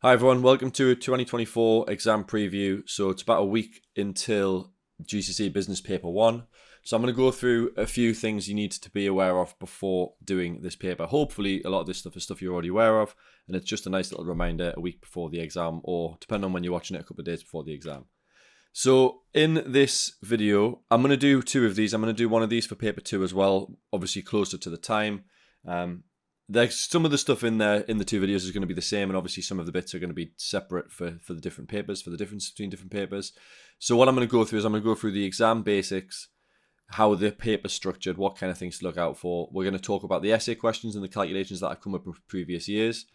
Hi everyone, welcome to a 2024 exam preview. So it's about a week until GCSE Business Paper 1. So I'm going to go through a few things you need to be aware of before doing this paper. Hopefully a lot of this stuff is stuff you're already aware of, and it's just a nice little reminder a week before the exam, or depending on when you're watching it, a couple of days before the exam. So in this video, I'm going to do two of these. I'm going to do one of these for paper 2 as well, obviously closer to the time. There's some of the stuff in there in the two videos is going to be the same, and obviously some of the bits are going to be separate for the different papers, for the difference between different papers. So what I'm going to go through is I'm going to go through the exam basics, how the paper's structured, what kind of things to look out for. We're going to talk about the essay questions and the calculations that have come up in previous years.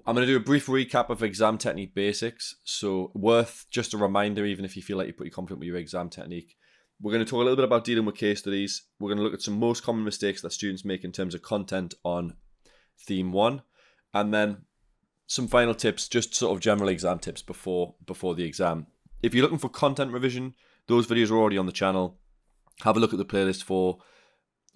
I'm going to do a brief recap of exam technique basics, so worth just a reminder even if you feel like you're pretty confident with your exam technique. We're going to talk a little bit about dealing with case studies. We're going to look at some most common mistakes that students make in terms of content on Theme 1, and then some final tips, just sort of general exam tips before the exam. If you're looking for content revision, those videos are already on the channel. Have a look at the playlist for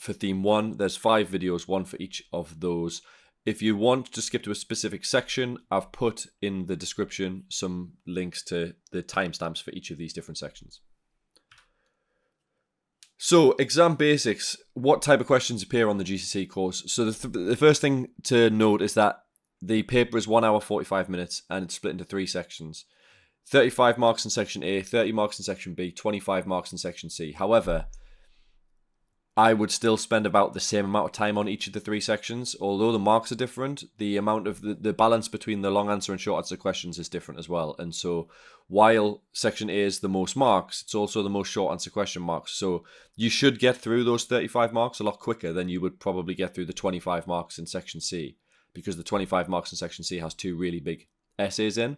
Theme 1. There's 5 videos, one for each of those. If you want to skip to a specific section, I've put in the description some links to the timestamps for each of these different sections. So, exam basics, what type of questions appear on the GCSE course? So the first thing to note is that the paper is 1 hour 45 minutes and it's split into 3 sections. 35 marks in section A, 30 marks in section B, 25 marks in section C. However, I would still spend about the same amount of time on each of the 3 sections. Although the marks are different, the amount of the balance between the long answer and short answer questions is different as well. And so while section A is the most marks, it's also the most short answer question marks. So you should get through those 35 marks a lot quicker than you would probably get through the 25 marks in section C, because the 25 marks in section C has 2 really big essays in.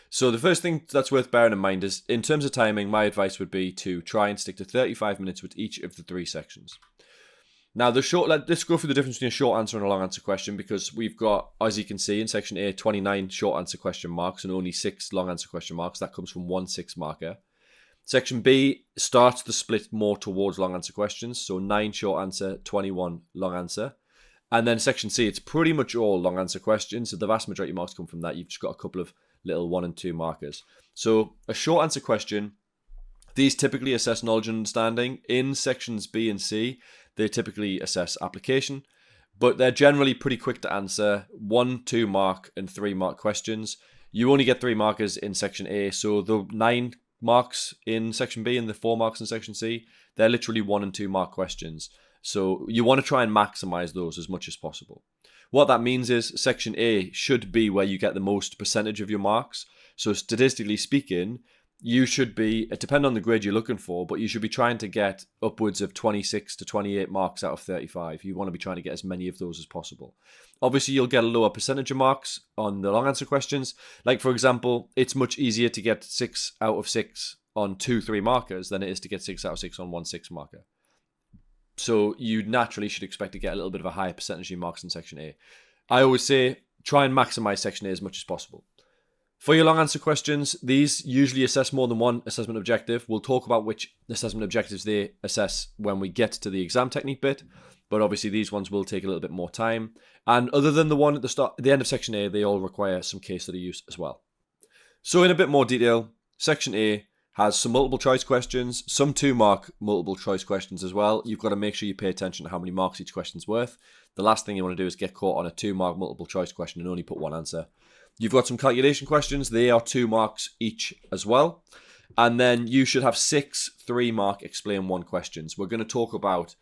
So the first thing that's worth bearing in mind is, in terms of timing, my advice would be to try and stick to 35 minutes with each of the 3 sections. Now, let's go through the difference between a short answer and a long answer question, because we've got, as you can see, in section A, 29 short answer question marks and only 6 long answer question marks. That comes from 1 6 marker. Section B starts the split more towards long answer questions, so 9 short answer, 21 long answer. And then section C, it's pretty much all long answer questions, so the vast majority of marks come from that. You've just got a couple of little 1 and 2 markers. So a short answer question, these typically assess knowledge and understanding. In sections B and C, they typically assess application, but they're generally pretty quick to answer. 1, 2 mark and 3 mark questions. You only get 3 markers in section A, so the 9 marks in section B and the 4 marks in section C, they're literally 1 and 2 mark questions. So you want to try and maximize those as much as possible. What that means is section A should be where you get the most percentage of your marks. So statistically speaking, you should be, it depends on the grade you're looking for, but you should be trying to get upwards of 26 to 28 marks out of 35. You want to be trying to get as many of those as possible. Obviously, you'll get a lower percentage of marks on the long answer questions. Like, for example, it's much easier to get 6 out of 6 on 2 3 markers than it is to get 6 out of 6 on 1 6 marker. So you naturally should expect to get a little bit of a higher percentage of your marks in section A. I always say try and maximize section A as much as possible. For your long answer questions, these usually assess more than one assessment objective. We'll talk about which assessment objectives they assess when we get to the exam technique bit, but obviously these ones will take a little bit more time. And other than the one at the end of section A, they all require some case study use as well. So in a bit more detail, section A has some multiple choice questions, some 2 mark multiple choice questions as well. You've got to make sure you pay attention to how many marks each question's worth. The last thing you want to do is get caught on a 2 mark multiple choice question and only put 1 answer. You've got some calculation questions. They are 2 marks each as well. And then you should have 6 3 mark explain 1 questions. We're going to talk about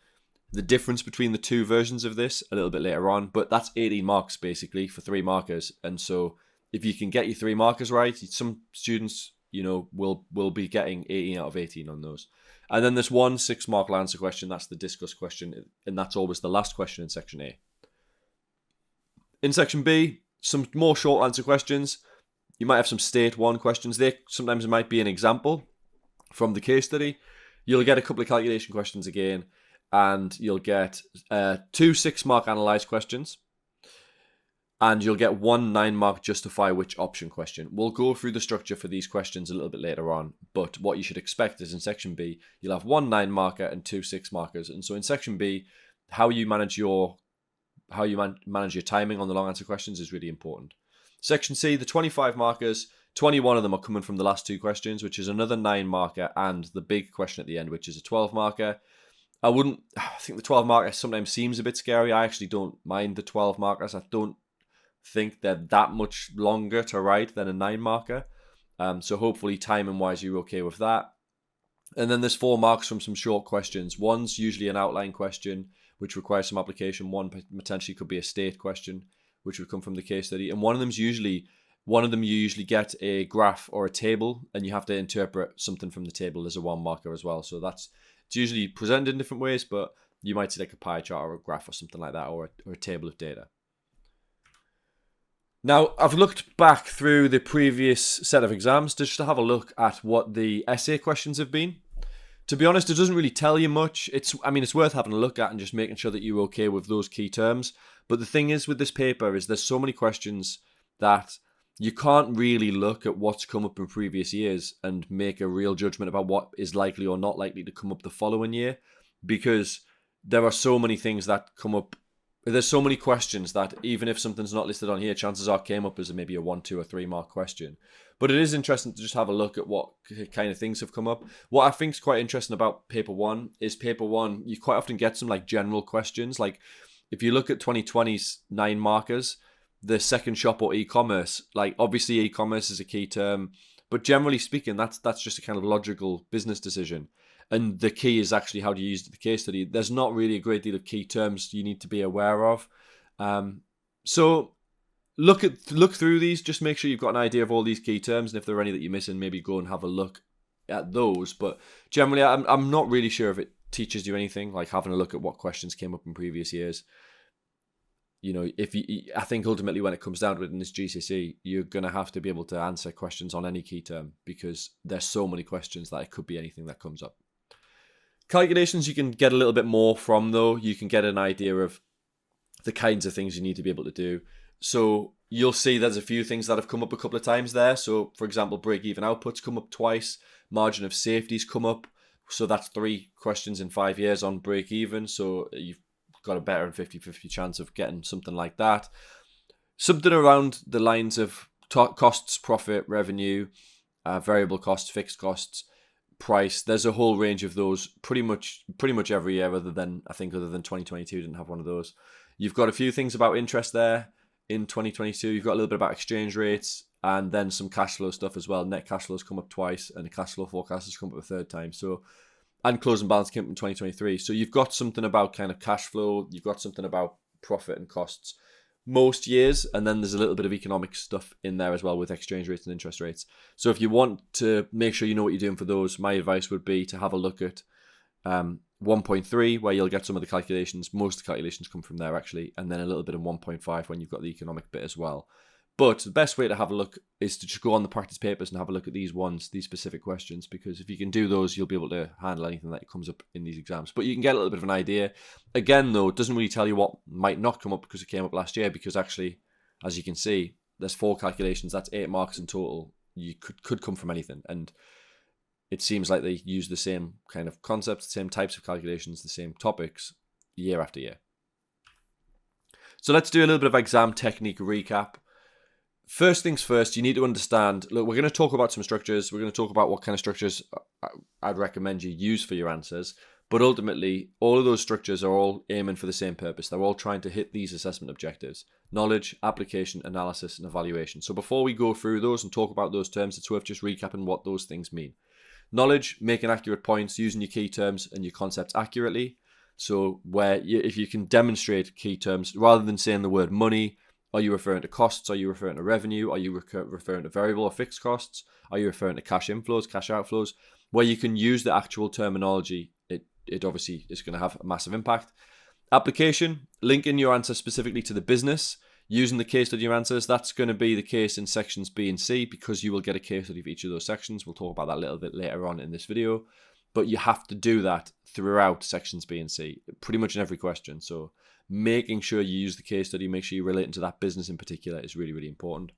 the difference between the 2 versions of this a little bit later on, but that's 18 marks basically for 3 markers. And so if you can get your 3 markers right, some students, will be getting 18 out of 18 on those. And then there's 1 6 mark answer question. That's the discuss question. And that's always the last question in section A. In section B, some more short answer questions. You might have some state 1 questions. Sometimes it might be an example from the case study. You'll get a couple of calculation questions again. And you'll get 2 6 mark analyze questions. And you'll get 1 9 mark justify which option question. We'll go through the structure for these questions a little bit later on, but what you should expect is in section B, you'll have 1 9 marker and 2 6 markers. And so in section B, how you manage your timing on the long answer questions is really important. Section C, the 25 markers, 21 of them are coming from the last 2 questions, which is another 9 marker, and the big question at the end, which is a 12 marker. I think the 12 marker sometimes seems a bit scary. I actually don't mind the 12 markers. I don't think they're that much longer to write than a 9 marker. So hopefully timing wise you're okay with that. And then there's 4 marks from some short questions. One's usually an outline question, which requires some application. One potentially could be a state question, which would come from the case study. And one of them you usually get a graph or a table, and you have to interpret something from the table as a 1 marker as well. So it's usually presented in different ways, but you might see like a pie chart or a graph or something like that, or a table of data. Now, I've looked back through the previous set of exams just to have a look at what the essay questions have been. To be honest, it doesn't really tell you much. It's worth having a look at and just making sure that you're okay with those key terms. But the thing is with this paper is there's so many questions that you can't really look at what's come up in previous years and make a real judgment about what is likely or not likely to come up the following year, because there are so many things that come up. There's so many questions that even if something's not listed on here, chances are came up as maybe a 1, 2, or 3 mark question. But it is interesting to just have a look at what kind of things have come up. What I think is quite interesting about paper 1 is paper 1, you quite often get some like general questions. Like if you look at 2020's 9 markers, the second shop or e-commerce, like obviously e-commerce is a key term, but generally speaking, that's just a kind of logical business decision. And the key is actually how to use the case study. There's not really a great deal of key terms you need to be aware of. So look through these. Just make sure you've got an idea of all these key terms. And if there are any that you're missing, maybe go and have a look at those. But generally, I'm not really sure if it teaches you anything, like having a look at what questions came up in previous years. You know, I think ultimately when it comes down to it in this GCSE, you're going to have to be able to answer questions on any key term because there's so many questions that it could be anything that comes up. Calculations you can get a little bit more from though. You can get an idea of the kinds of things you need to be able to do. So you'll see there's a few things that have come up a couple of times there. So for example, break-even outputs come up twice. Margin of safety's come up. So that's 3 questions in 5 years on break-even. So you've got a better than 50-50 chance of getting something like that. Something around the lines of costs, profit, revenue, variable costs, fixed costs, price. There's a whole range of those pretty much every year other than 2022 didn't have one of those. You've got a few things about interest there in 2022. You've got a little bit about exchange rates and then some cash flow stuff as well. Net cash flows come up twice and the cash flow forecast has come up a third time. So, and closing balance came up in 2023. So you've got something about kind of cash flow. You've got something about profit and costs most years, and then there's a little bit of economic stuff in there as well with exchange rates and interest rates. So if you want to make sure you know what you're doing for those, my advice would be to have a look at 1.3, where you'll get some of the calculations. Most of the calculations come from there actually, and then a little bit of 1.5 when you've got the economic bit as well. But the best way to have a look is to just go on the practice papers and have a look at these specific questions, because if you can do those, you'll be able to handle anything that comes up in these exams. But you can get a little bit of an idea. Again, though, it doesn't really tell you what might not come up because it came up last year, because actually, as you can see, there's 4 calculations. That's 8 marks in total. You could come from anything. And it seems like they use the same kind of concepts, the same types of calculations, the same topics year after year. So let's do a little bit of exam technique recap. First things first, you need to understand, look, we're going to talk about some structures. We're going to talk about what kind of structures I'd recommend you use for your answers. But ultimately, all of those structures are all aiming for the same purpose. They're all trying to hit these assessment objectives: knowledge, application, analysis, and evaluation. So before we go through those and talk about those terms, it's worth just recapping what those things mean. Knowledge, making accurate points, using your key terms and your concepts accurately. So if you can demonstrate key terms, rather than saying the word money, are you referring to costs? Are you referring to revenue? Are you referring to variable or fixed costs? Are you referring to cash inflows, cash outflows? Where you can use the actual terminology, it obviously is going to have a massive impact. Application, linking your answer specifically to the business, using the case study answers. That's going to be the case in sections B and C, because you will get a case study for each of those sections. We'll talk about that a little bit later on in this video. But you have to do that throughout sections B and C, pretty much in every question. So making sure you use the case study, make sure you're relating to that business in particular is really, really important.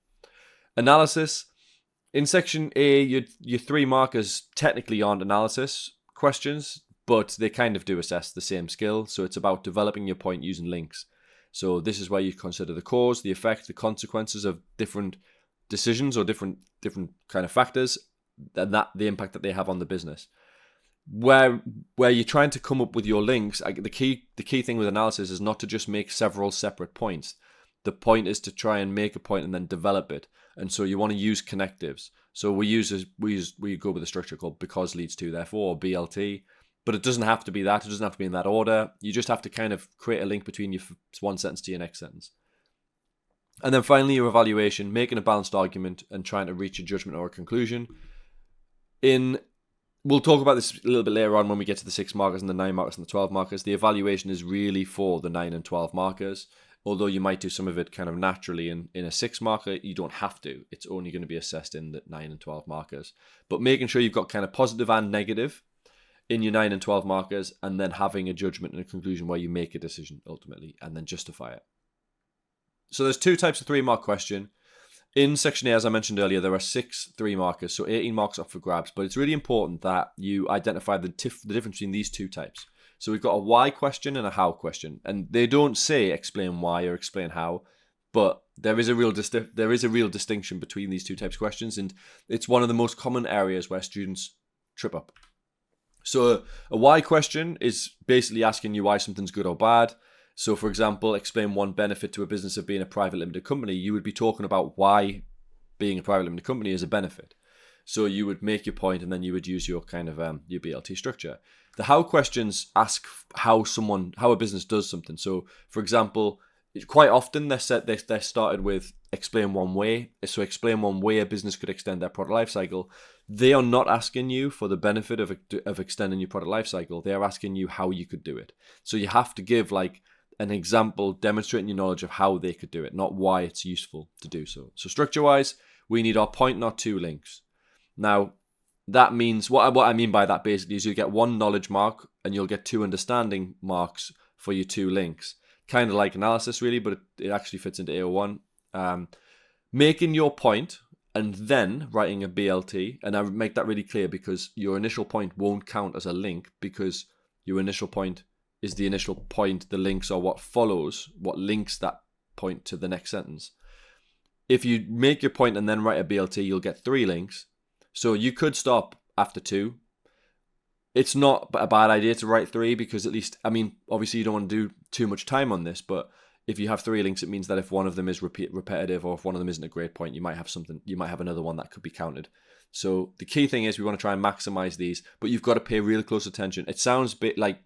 Analysis. In section A, your 3 markers technically aren't analysis questions, but they kind of do assess the same skill. So it's about developing your point using links. So this is where you consider the cause, the effect, the consequences of different decisions or different kind of factors, and that the impact that they have on the business. Where you're trying to come up with your links, the key thing with analysis is not to just make several separate points. The point is to try and make a point and then develop it. And so you want to use connectives. So we go with a structure called because leads to therefore, or BLT. But it doesn't have to be that. It doesn't have to be in that order. You just have to kind of create a link between your one sentence to your next sentence. And then finally, your evaluation, making a balanced argument and trying to reach a judgment or a conclusion. We'll talk about this a little bit later on when we get to the 6 markers and the 9 markers and the 12 markers. The evaluation is really for the 9 and 12 markers. Although you might do some of it kind of naturally in a 6 marker, you don't have to. It's only going to be assessed in the 9 and 12 markers. But making sure you've got kind of positive and negative in your 9 and 12 markers, and then having a judgment and a conclusion where you make a decision ultimately and then justify it. So there's 2 types of 3-mark question. In section A, as I mentioned earlier, there are 6 3 markers, so 18 marks up for grabs. But it's really important that you identify the difference between these 2 types. So we've got a why question and a how question, and they don't say explain why or explain how, but there is a real distinction between these 2 types of questions, and it's one of the most common areas where students trip up. So a why question is basically asking you why something's good or bad. So, for example, explain one benefit to a business of being a private limited company. You would be talking about why being a private limited company is a benefit. So you would make your point and then you would use your kind of your BLT structure. The how questions ask how a business does something. So, for example, quite often they're started with explain one way. So explain one way a business could extend their product life cycle. They are not asking you for the benefit of extending your product life cycle. They are asking you how you could do it. So you have to give like an example demonstrating your knowledge of how they could do it, not why it's useful to do so. So structure-wise, we need our point, not 2 links. Now, that means, what I mean by that basically is you get 1 knowledge mark and you'll get 2 understanding marks for your 2 links. Kind of like analysis really, but it actually fits into AO1. Making your point and then writing a BLT, and I make that really clear because your initial point won't count as a link because your initial point is the initial point. The links are what follows, what links that point to the next sentence. If you make your point and then write a BLT, you'll get 3 links. So you could stop after 2. It's not a bad idea to write 3 because at least, I mean, obviously you don't want to do too much time on this, but if you have 3 links, it means that if one of them is repetitive or if one of them isn't a great point, you might have another one that could be counted. So the key thing is we want to try and maximize these, but you've got to pay really close attention. It sounds a bit like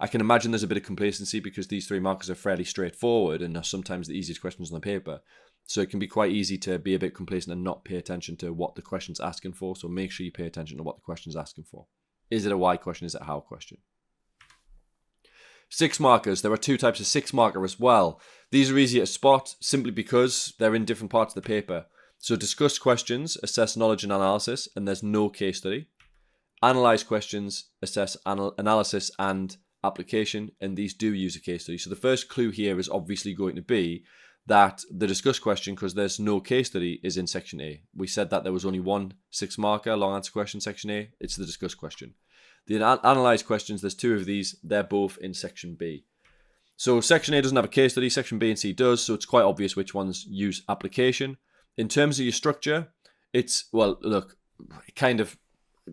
I can imagine there's a bit of complacency because these 3 markers are fairly straightforward and are sometimes the easiest questions on the paper. So it can be quite easy to be a bit complacent and not pay attention to what the question's asking for. So make sure you pay attention to what the question's asking for. Is it a why question? Is it a how question? 6 markers. There are 2 types of 6 marker as well. These are easy to spot simply because they're in different parts of the paper. So discuss questions, assess knowledge and analysis, and there's no case study. Analyze questions, assess analysis and application, and these do use a case study. So the first clue here is obviously going to be that the discuss question, because there's no case study, is in section A. We said that there was only 1 6 marker long answer question section A. It's the discuss question. The analyze questions, there's 2 of these. They're both in section B. So section A doesn't have a case study. Section B and C does. So it's quite obvious which ones use application. In terms of your structure, it's, well, look, it kind of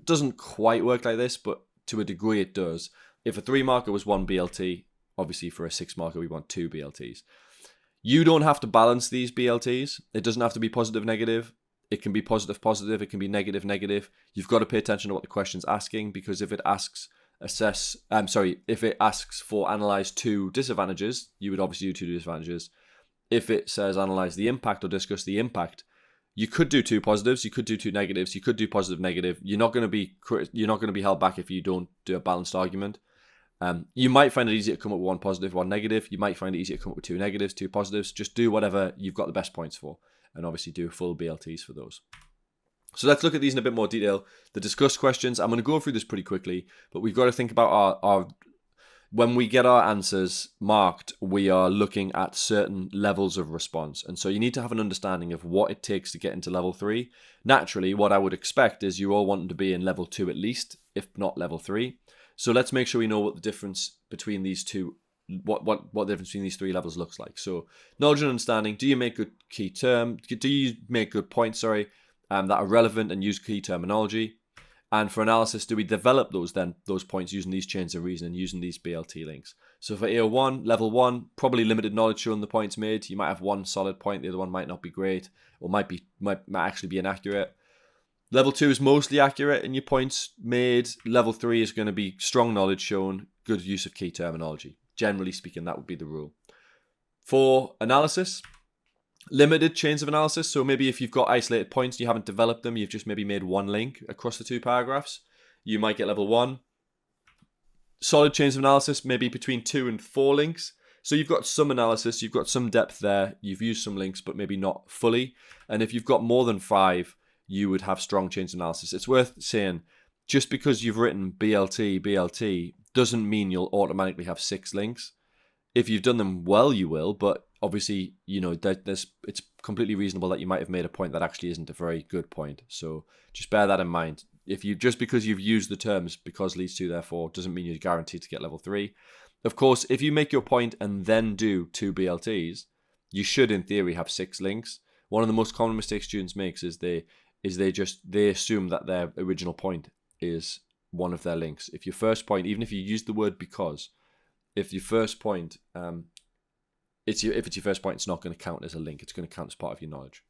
doesn't quite work like this, but to a degree it does. If a 3 marker was 1 BLT, obviously for a 6 marker we want 2 BLTs. You don't have to balance these BLTs. It doesn't have to be positive, negative. It can be positive, positive. It can be negative, negative. You've got to pay attention to what the question's asking, because if it asks if it asks for analyze 2 disadvantages, you would obviously do 2 disadvantages. If it says analyze the impact or discuss the impact, you could do 2 positives, you could do 2 negatives, you could do positive, negative. You're not going to be held back if you don't do a balanced argument. You might find it easier to come up with 1 positive, 1 negative. You might find it easier to come up with 2 negatives, 2 positives. Just do whatever you've got the best points for, and obviously do full BLTs for those. So let's look at these in a bit more detail. The discuss questions, I'm going to go through this pretty quickly, but we've got to think about our when we get our answers marked, we are looking at certain levels of response. And so you need to have an understanding of what it takes to get into level 3. Naturally, what I would expect is you all want to be in level 2 at least, if not level 3. So let's make sure we know what the difference between these 2 what the difference between these three levels looks like. So knowledge and understanding, do you make good points, that are relevant and use key terminology? And for analysis, do we develop those points using these chains of reasoning, using these BLT links? So for AO1, level 1, probably limited knowledge showing the points made. You might have one solid point, the other one might not be great, or might actually be inaccurate. Level 2 is mostly accurate in your points made. Level 3 is going to be strong knowledge shown, good use of key terminology. Generally speaking, that would be the rule. For analysis, limited chains of analysis. So maybe if you've got isolated points, you haven't developed them, you've just maybe made one link across the 2 paragraphs, you might get level 1. Solid chains of analysis, maybe between 2 and 4 links. So you've got some analysis, you've got some depth there, you've used some links, but maybe not fully. And if you've got more than 5, you would have strong chains of analysis. It's worth saying, just because you've written BLT, doesn't mean you'll automatically have 6 links. If you've done them well, you will, but obviously, it's completely reasonable that you might have made a point that actually isn't a very good point. So just bear that in mind. Just because you've used the terms because leads to therefore doesn't mean you're guaranteed to get level 3. Of course, if you make your point and then do 2 BLTs, you should in theory have 6 links. One of the most common mistakes students make is they assume that their original point is one of their links. If your first point, even if you use the word because, if your first point, if it's your first point, it's not going to count as a link. It's going to count as part of your knowledge.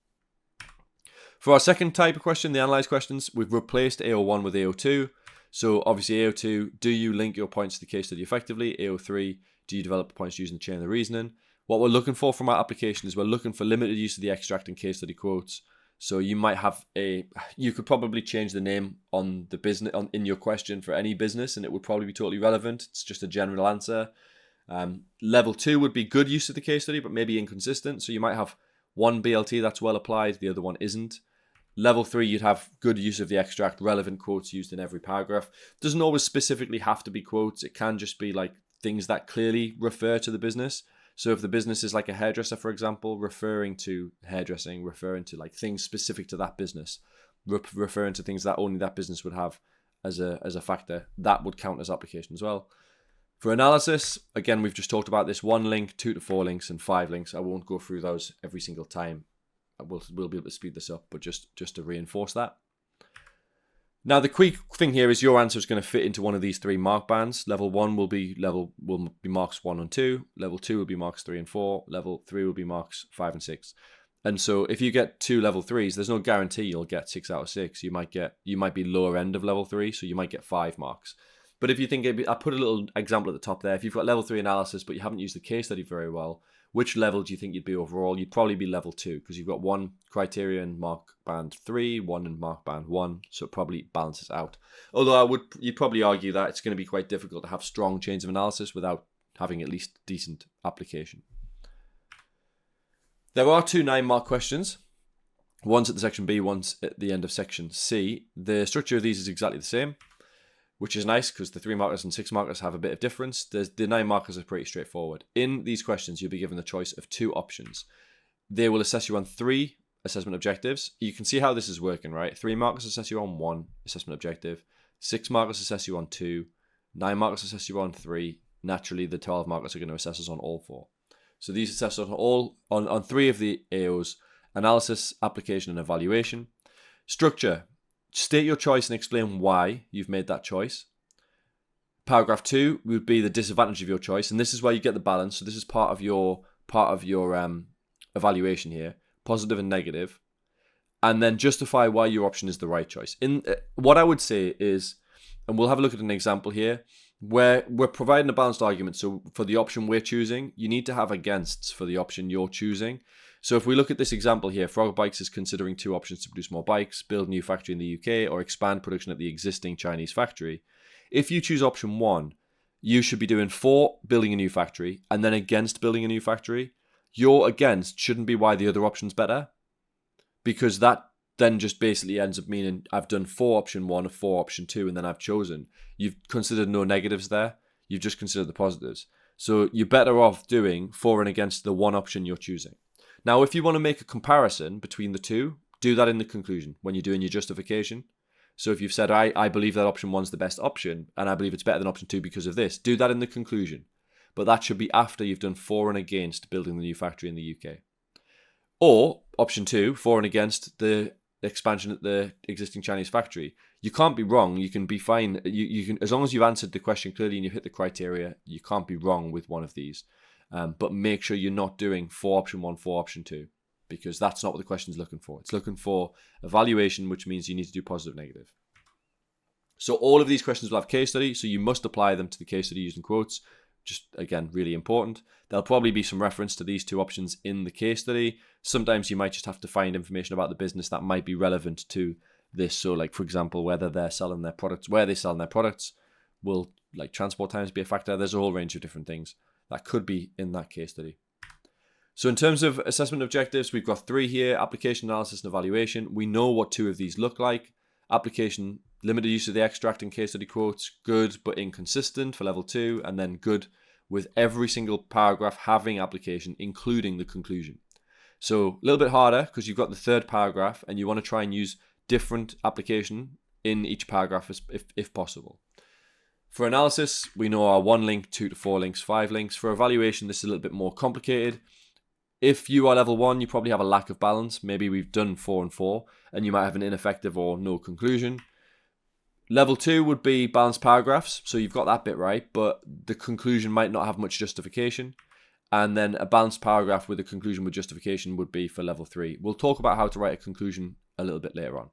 For our second type of question, the analyze questions, we've replaced AO1 with AO2. So obviously AO2, do you link your points to the case study effectively? AO3, do you develop points using the chain of reasoning? What we're looking for from our application is we're looking for limited use of the extract and case study quotes. So you might have you could probably change the name on the business in your question for any business, and it would probably be totally relevant. It's just a general answer. Level 2 would be good use of the case study, but maybe inconsistent. So you might have one BLT that's well applied, the other one isn't. Level 3, you'd have good use of the extract, relevant quotes used in every paragraph. Doesn't always specifically have to be quotes. It can just be like things that clearly refer to the business. So if the business is like a hairdresser, for example, referring to hairdressing, referring to like things specific to that business, referring to things that only that business would have as a factor, that would count as application as well. For analysis, again, we've just talked about this 1 link, 2 to 4 links, and 5 links. I won't go through those every single time. We'll be able to speed this up, but just to reinforce that. Now, the quick thing here is your answer is going to fit into one of these 3 mark bands. Level 1 will be marks 1 and 2. Level 2 will be marks 3 and 4. Level 3 will be marks 5 and 6. And so if you get 2 level 3s, there's no guarantee you'll get 6 out of 6. You might be lower end of level 3, so you might get 5 marks. But if you think, I put a little example at the top there. If you've got level 3 analysis, but you haven't used the case study very well, which level do you think you'd be overall? You'd probably be level 2 because you've got 1 criteria in mark band 3, 1 in mark band 1, so it probably balances out. Although you'd probably argue that it's going to be quite difficult to have strong chains of analysis without having at least decent application. There are 2 9-mark questions. One's at the section B, one's at the end of section C. The structure of these is exactly the same, which is nice because the 3 markers and 6 markers have a bit of difference. The 9 markers are pretty straightforward. In these questions, you'll be given the choice of 2 options. They will assess you on 3 assessment objectives. You can see how this is working, right? 3 markers assess you on 1 assessment objective. 6 markers assess you on 2. 9 markers assess you on 3. Naturally, the 12 markers are going to assess us on all 4. So these assess us on 3 of the AOs: analysis, application, and evaluation. Structure. State your choice and explain why you've made that choice. Paragraph 2 would be the disadvantage of your choice, and this is where you get the balance. So this is part of your evaluation here, positive and negative, and then justify why your option is the right choice. What I would say is, and we'll have a look at an example here, where we're providing a balanced argument. So for the option we're choosing, you need to have againsts for the option you're choosing. So if we look at this example here, Frog Bikes is considering 2 options to produce more bikes: build a new factory in the UK or expand production at the existing Chinese factory. If you choose option 1, you should be doing for building a new factory and then against building a new factory. Your against shouldn't be why the other option's better, because that then just basically ends up meaning I've done for option 1 or for option 2 and then I've chosen. You've considered no negatives there. You've just considered the positives. So you're better off doing for and against the one option you're choosing. Now, if you want to make a comparison between the 2, do that in the conclusion when you're doing your justification. So if you've said, I believe that option 1's the best option and I believe it's better than option 2 because of this, do that in the conclusion. but that should be after you've done for and against building the new factory in the UK. Or option 2, for and against the expansion at the existing Chinese factory. You can't be wrong. You can be fine. You can, as long as you've answered the question clearly and you hit the criteria, you can't be wrong with one of these. But make sure you're not doing for option 1, for option 2, because that's not what the question's looking for. It's looking for evaluation, which means you need to do positive, negative. So all of these questions will have case study, so you must apply them to the case study using quotes. Just, again, really important. There'll probably be some reference to these 2 options in the case study. Sometimes you might just have to find information about the business that might be relevant to this. So, like, for example, whether they're selling their products, where they're selling their products, will, like, transport times be a factor? There's a whole range of different things that could be in that case study. So in terms of assessment objectives, we've got 3 here: application, analysis, and evaluation. We know what 2 of these look like. Application, limited use of the extract and case study quotes, good but inconsistent for level 2, and then good with every single paragraph having application, including the conclusion. So a little bit harder because you've got the 3rd paragraph and you want to try and use different application in each paragraph if possible. For analysis, we know our 1 link, 2 to 4 links, 5 links. For evaluation, this is a little bit more complicated. If you are level 1, you probably have a lack of balance. Maybe we've done 4 and 4, and you might have an ineffective or no conclusion. Level 2 would be balanced paragraphs, so you've got that bit right, but the conclusion might not have much justification. And then a balanced paragraph with a conclusion with justification would be for level 3. We'll talk about how to write a conclusion a little bit later on.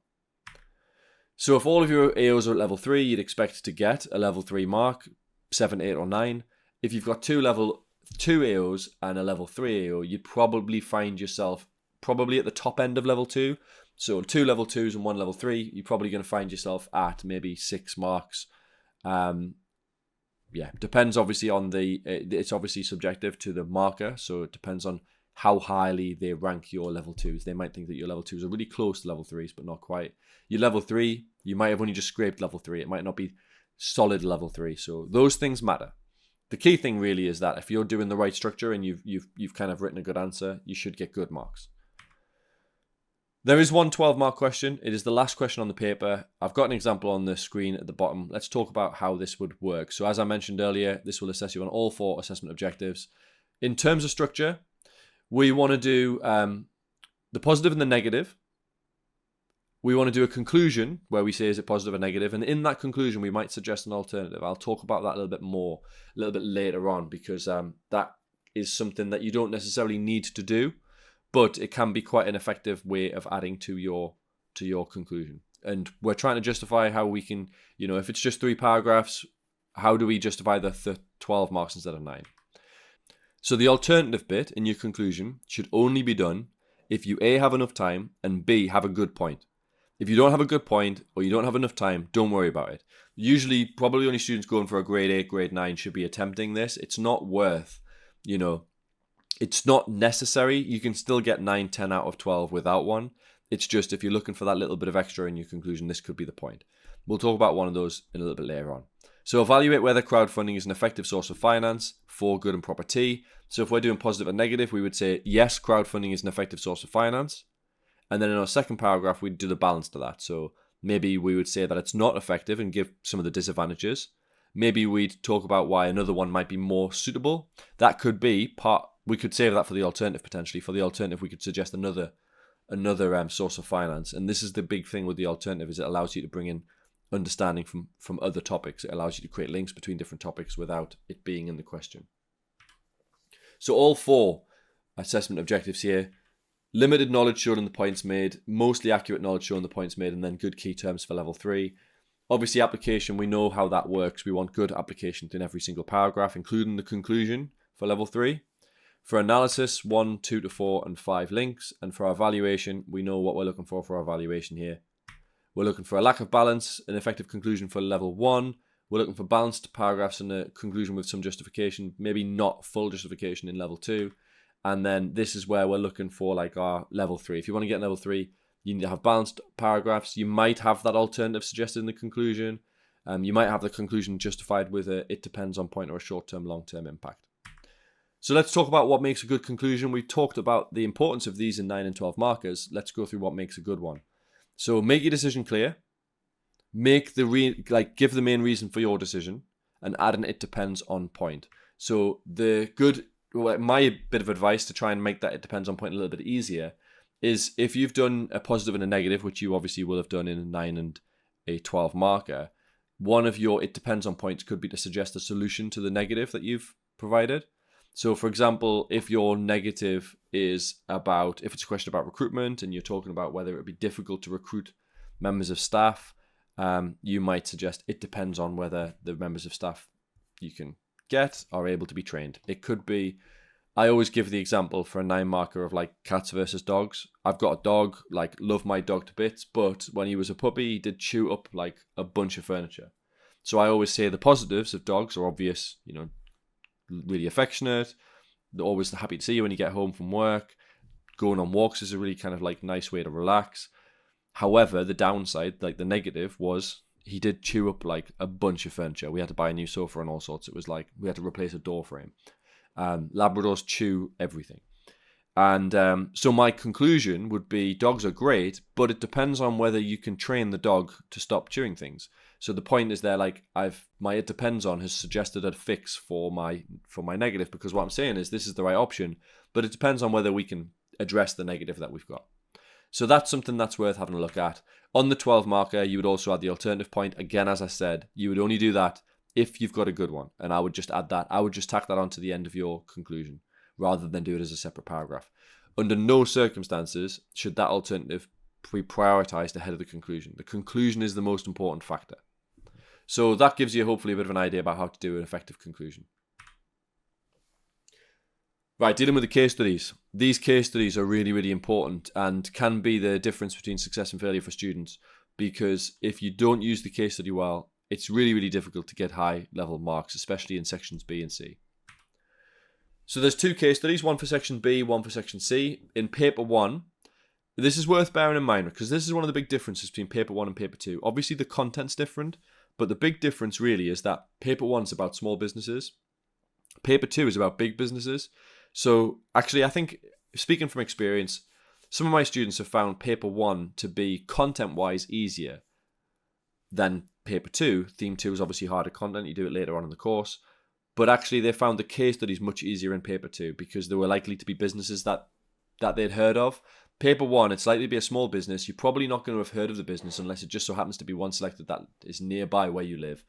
So if all of your AOs are at level 3, you'd expect to get a level 3 mark, 7, 8, or 9. If you've got 2 level 2 AOs and a level 3 AO, you'd probably find yourself probably at the top end of level 2. So 2 level 2s and 1 level 3, you're probably going to find yourself at maybe 6 marks. Depends obviously on it's obviously subjective to the marker. So it depends on how highly they rank your level 2s. They might think that your level 2s are really close to level 3s, but not quite. Your level 3, you might have only just scraped level 3. It might not be solid level 3. So those things matter. The key thing really is that if you're doing the right structure and you've kind of written a good answer, you should get good marks. There is one 12-mark question. It is the last question on the paper. I've got an example on the screen at the bottom. Let's talk about how this would work. So as I mentioned earlier, this will assess you on all 4 assessment objectives. In terms of structure, we want to do the positive and the negative. We want to do a conclusion where we say, is it positive or negative? And in that conclusion, we might suggest an alternative. I'll talk about that a little bit more, a little bit later on, because that is something that you don't necessarily need to do, but it can be quite an effective way of adding to your conclusion. And we're trying to justify how we can, if it's just 3 paragraphs, how do we justify the 12 marks instead of 9? So the alternative bit in your conclusion should only be done if you A, have enough time, and B, have a good point. If you don't have a good point or you don't have enough time, don't worry about it. Usually, probably only students going for a grade 8, grade 9 should be attempting this. It's not worth, it's not necessary. You can still get 9, 10 out of 12 without one. It's just if you're looking for that little bit of extra in your conclusion, this could be the point. We'll talk about one of those in a little bit later on. So evaluate whether crowdfunding is an effective source of finance for good and proper T. So if we're doing positive and negative, we would say, yes, crowdfunding is an effective source of finance. And then in our second paragraph, we'd do the balance to that. So maybe we would say that it's not effective and give some of the disadvantages. Maybe we'd talk about why another one might be more suitable. That could be we could save that for the alternative potentially. For the alternative, we could suggest another source of finance. And this is the big thing with the alternative, is it allows you to bring in understanding from other topics. It allows you to create links between different topics without it being in the question. So all 4 assessment objectives here: limited knowledge shown in the points made, mostly accurate knowledge shown in the points made, and then good key terms for level 3. Obviously, application, we know how that works. We want good application in every single paragraph, including the conclusion for level 3. For analysis, 1, 2 to 4, and 5 links. And for our evaluation, we know what we're looking for our evaluation here. We're looking for a lack of balance, an effective conclusion for level 1. We're looking for balanced paragraphs and a conclusion with some justification, maybe not full justification in level 2. And then this is where we're looking for like our level 3. If you want to get level 3, you need to have balanced paragraphs. You might have that alternative suggested in the conclusion. You might have the conclusion justified with it depends on point or a short-term, long-term impact. So let's talk about what makes a good conclusion. We talked about the importance of these in 9 and 12 markers. Let's go through what makes a good one. So make your decision clear. Make give the main reason for your decision and add an it depends on point. So my bit of advice to try and make that it depends on point a little bit easier is if you've done a positive and a negative, which you obviously will have done in a 9 and a 12 marker, one of your it depends on points could be to suggest a solution to the negative that you've provided. So for example, if your negative is about, if it's a question about recruitment and you're talking about whether it would be difficult to recruit members of staff, you might suggest it depends on whether the members of staff you can get are able to be trained. It could be, I always give the example for a 9 marker of like cats versus dogs. I've got a dog, like love my dog to bits, but when he was a puppy, he did chew up like a bunch of furniture. So I always say the positives of dogs are obvious, really affectionate. They're always happy to see you when you get home from work. Going on walks is a really kind of like nice way to relax. However, the downside, like the negative, was he did chew up like a bunch of furniture. We had to buy a new sofa and all sorts. It was like we had to replace a door frame. Labradors chew everything. And so my conclusion would be dogs are great, but it depends on whether you can train the dog to stop chewing things. So the point is there, like it depends on has suggested a fix for my negative, because what I'm saying is this is the right option, but it depends on whether we can address the negative that we've got. So that's something that's worth having a look at. On the 12 marker, you would also add the alternative point. Again, as I said, you would only do that if you've got a good one. And I would just add that. I would just tack that on to the end of your conclusion rather than do it as a separate paragraph. Under no circumstances should that alternative be prioritized ahead of the conclusion. The conclusion is the most important factor. So that gives you hopefully a bit of an idea about how to do an effective conclusion. Right, dealing with the case studies. These case studies are really, really important and can be the difference between success and failure for students, because if you don't use the case study well, it's really, really difficult to get high level marks, especially in sections B and C. So there's 2 case studies, one for section B, one for section C. In paper 1, this is worth bearing in mind because this is one of the big differences between paper 1 and paper 2. Obviously the content's different, but the big difference really is that paper 1 is about small businesses. Paper 2 is about big businesses. So actually, I think, speaking from experience, some of my students have found paper 1 to be content-wise easier than paper 2. Theme 2 is obviously harder content. You do it later on in the course. But actually, they found the case studies much easier in paper 2 because there were likely to be businesses that they'd heard of. Paper 1, it's likely to be a small business. You're probably not going to have heard of the business unless it just so happens to be one selected that is nearby where you live.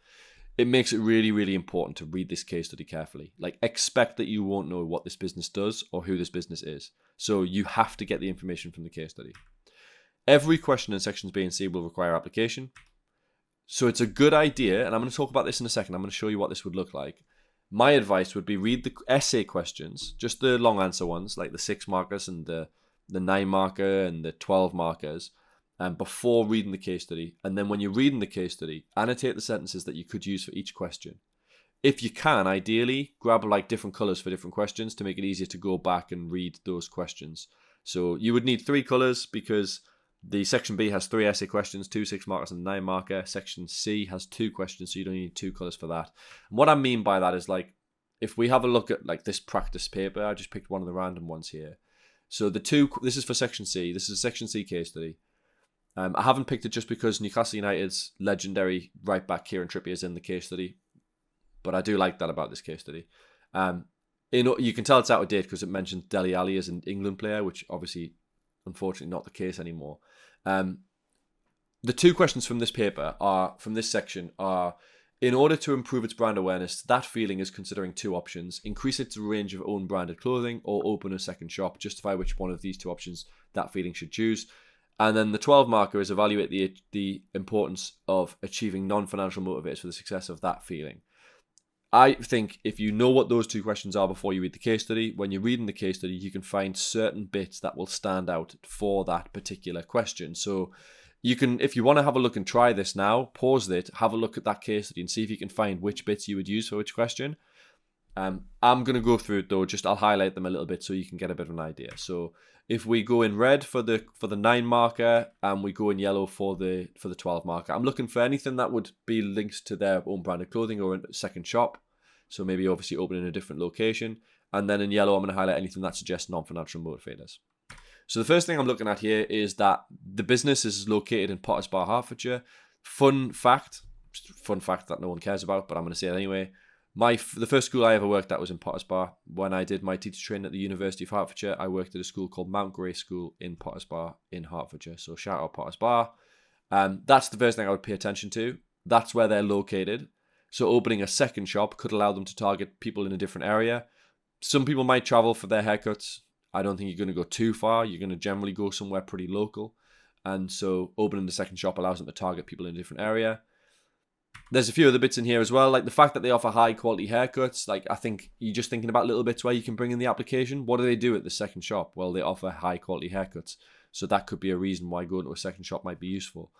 It makes it really, really important to read this case study carefully. Like, expect that you won't know what this business does or who this business is. So you have to get the information from the case study. Every question in sections B and C will require application. So it's a good idea, and I'm going to talk about this in a second. I'm going to show you what this would look like. My advice would be read the essay questions, just the long answer ones, like the 6 markers and the 9 marker and the 12 markers, before reading the case study. And then when you're reading the case study, annotate the sentences that you could use for each question. If you can, ideally, grab like different colors for different questions to make it easier to go back and read those questions. So you would need 3 colors because the section B has 3 essay questions, 2 6 markers and 9 marker. Section C has 2 questions, so you don't need 2 colors for that. And what I mean by that is, like, if we have a look at like this practice paper, I just picked one of the random ones here. So this is for section C. This is a section C case study. I haven't picked it just because Newcastle United's legendary right back Kieran Trippier is in the case study, but I do like that about this case study. You can tell it's out of date because it mentions Dele Alli as an England player, which obviously, unfortunately, not the case anymore. The 2 questions from this paper from this section are: in order to improve its brand awareness, that feeling is considering 2 options: increase its range of own branded clothing or open a second shop. Justify which one of these 2 options that feeling should choose. And then the 12 marker is evaluate the importance of achieving non-financial motivators for the success of that feeling. I think if you know what those 2 questions are before you read the case study, when you're reading the case study, you can find certain bits that will stand out for that particular question. So you can, if you want to have a look and try this now, pause it, have a look at that case study and see if you can find which bits you would use for which question. I'm going to go through it though, I'll highlight them a little bit so you can get a bit of an idea. So if we go in red for the 9 marker and we go in yellow for the 12 marker, I'm looking for anything that would be linked to their own branded clothing or a second shop. So maybe obviously opening a different location. And then in yellow, I'm going to highlight anything that suggests non-financial motivators. So the first thing I'm looking at here is that the business is located in Potters Bar, Hertfordshire. Fun fact that no one cares about, but I'm going to say it anyway. The first school I ever worked at was in Potters Bar. When I did my teacher training at the University of Hertfordshire, I worked at a school called Mount Grey School in Potters Bar in Hertfordshire. So shout out Potters Bar. That's the first thing I would pay attention to. That's where they're located. So opening a second shop could allow them to target people in a different area. Some people might travel for their haircuts. I don't think you're going to go too far. You're going to generally go somewhere pretty local. And so opening the second shop allows them to target people in a different area. There's a few other bits in here as well, like the fact that they offer high quality haircuts. Like, I think you're just thinking about little bits where you can bring in the application. What do they do at the second shop? Well, they offer high quality haircuts. So that could be a reason why going to a second shop might be useful.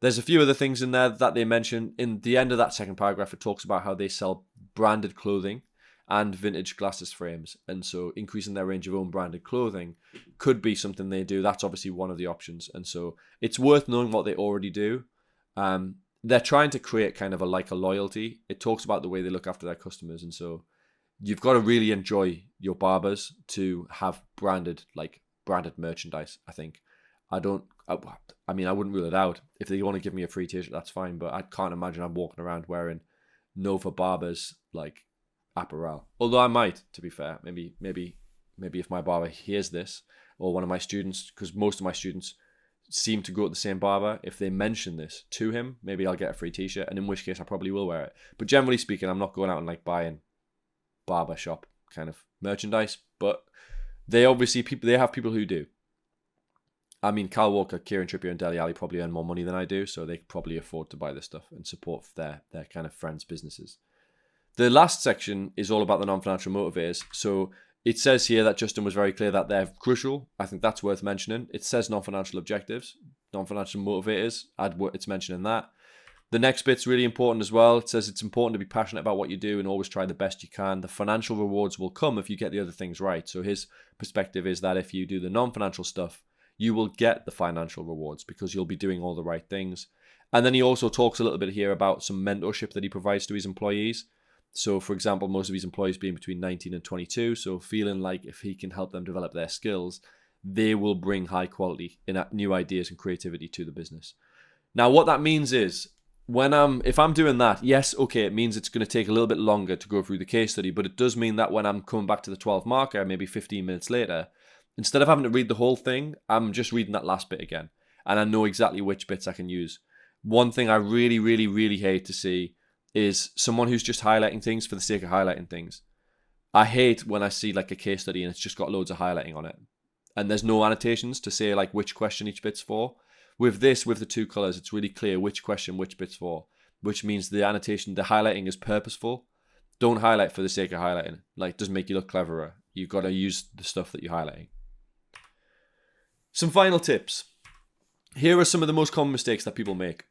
There's a few other things in there that they mention. In the end of that second paragraph, it talks about how they sell branded clothing and vintage glasses frames. And so increasing their range of own branded clothing could be something they do. That's obviously one of the options. And so it's worth knowing what they already do. They're trying to create kind of a loyalty. It talks about the way they look after their customers. And so you've got to really enjoy your barbers to have branded merchandise, I think. I wouldn't rule it out. If they want to give me a free t-shirt, that's fine. But I can't imagine I'm walking around wearing Nova Barbers apparel. Although I might, to be fair. Maybe if my barber hears this, or one of my students, because most of my students seem to go to the same barber, if they mention this to him, maybe I'll get a free t-shirt, and in which case I probably will wear it. But generally speaking, I'm not going out and buying barber shop kind of merchandise. But they have people who do. I mean, Kyle Walker, Kieran Trippier and Dele Alli probably earn more money than I do, so they could probably afford to buy this stuff and support their kind of friends' businesses. The last section is all about the non-financial motivators. So it says here that Justin was very clear that they're crucial. I think that's worth mentioning. It says non-financial objectives, non-financial motivators. It's mentioning that. The next bit's really important as well. It says it's important to be passionate about what you do and always try the best you can. The financial rewards will come if you get the other things right. So his perspective is that if you do the non-financial stuff, you will get the financial rewards because you'll be doing all the right things. And then he also talks a little bit here about some mentorship that he provides to his employees. So, for example, most of his employees being between 19 and 22, so feeling like if he can help them develop their skills, they will bring high quality new ideas and creativity to the business. Now, what that means is, if I'm doing that, yes, okay, it means it's going to take a little bit longer to go through the case study, but it does mean that when I'm coming back to the 12 marker, maybe 15 minutes later, instead of having to read the whole thing, I'm just reading that last bit again, and I know exactly which bits I can use. One thing I really, really, really hate to see is someone who's just highlighting things for the sake of highlighting things. I hate when I see a case study and it's just got loads of highlighting on it, and there's no annotations to say which question each bit's for. With the two colors, it's really clear which question which bit's for, which means the highlighting is purposeful. Don't highlight for the sake of highlighting. It doesn't make you look cleverer. You've got to use the stuff that you're highlighting. Some final tips. Here are some of the most common mistakes that people make.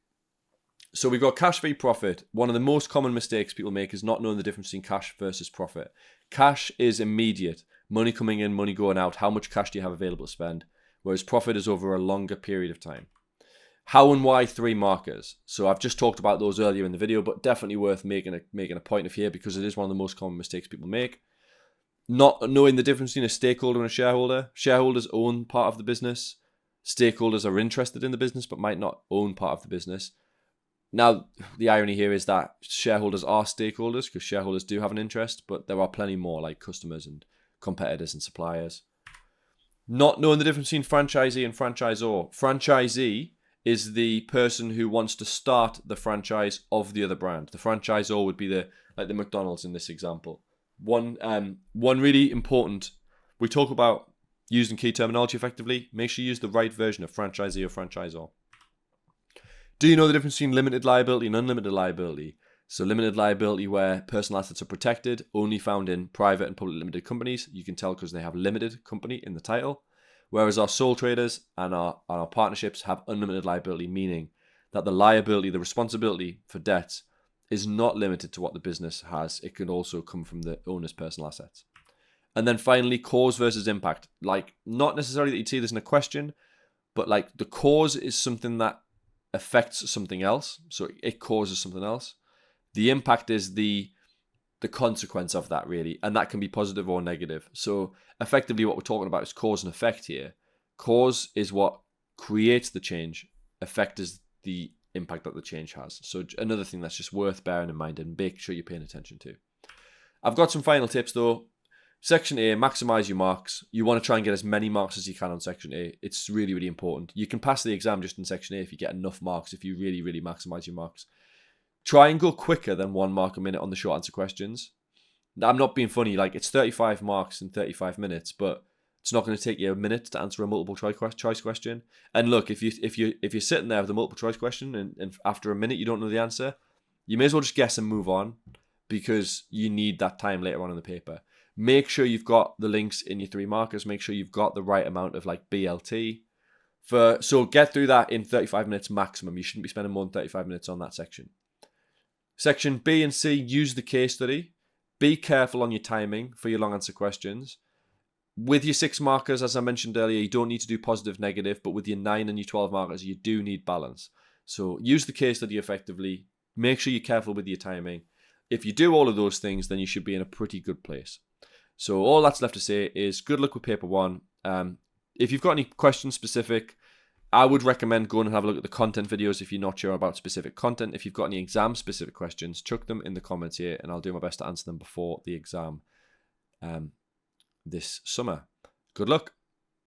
So we've got cash v profit. One of the most common mistakes people make is not knowing the difference between cash versus profit. Cash is immediate. Money coming in, money going out. How much cash do you have available to spend? Whereas profit is over a longer period of time. How and why 3 markers. So I've just talked about those earlier in the video, but definitely worth making a point of here because it is one of the most common mistakes people make. Not knowing the difference between a stakeholder and a shareholder. Shareholders own part of the business. Stakeholders are interested in the business but might not own part of the business. Now, the irony here is that shareholders are stakeholders because shareholders do have an interest, but there are plenty more like customers and competitors and suppliers. Not knowing the difference between franchisee and franchisor. Franchisee is the person who wants to start the franchise of the other brand. The franchisor would be the McDonald's in this example. One really important, we talk about using key terminology effectively. Make sure you use the right version of franchisee or franchisor. Do you know the difference between limited liability and unlimited liability? So limited liability where personal assets are protected, only found in private and public limited companies. You can tell because they have limited company in the title. Whereas our sole traders and our partnerships have unlimited liability, meaning that the liability, the responsibility for debts is not limited to what the business has. It can also come from the owner's personal assets. And then finally, cause versus impact. Not necessarily that you'd see this in a question, but the cause is something that affects something else. So it causes something else. The impact is the consequence of that, really. And that can be positive or negative. So effectively what we're talking about is cause and effect here. Cause is what creates the change. Effect is the impact that the change has. So another thing that's just worth bearing in mind and make sure you're paying attention to. I've got some final tips though. Section A, maximize your marks. You want to try and get as many marks as you can on Section A. It's really, really important. You can pass the exam just in Section A if you get enough marks, if you really, really maximize your marks. Try and go quicker than 1 mark a minute on the short answer questions. I'm not being funny, like it's 35 marks in 35 minutes, but it's not going to take you a minute to answer a multiple choice question. And look, if you're sitting there with a multiple choice question and after a minute you don't know the answer, you may as well just guess and move on, because you need that time later on in the paper. Make sure you've got the links in your 3 markers. Make sure you've got the right amount of like BLT. So get through that in 35 minutes maximum. You shouldn't be spending more than 35 minutes on that section. Section B and C, use the case study. Be careful on your timing for your long answer questions. With your 6 markers, as I mentioned earlier, you don't need to do positive, negative, but with your 9 and your 12 markers, you do need balance. So use the case study effectively. Make sure you're careful with your timing. If you do all of those things, then you should be in a pretty good place. So all that's left to say is good luck with paper 1. If you've got any questions specific, I would recommend going and have a look at the content videos if you're not sure about specific content. If you've got any exam specific questions, chuck them in the comments here and I'll do my best to answer them before the exam this summer. Good luck.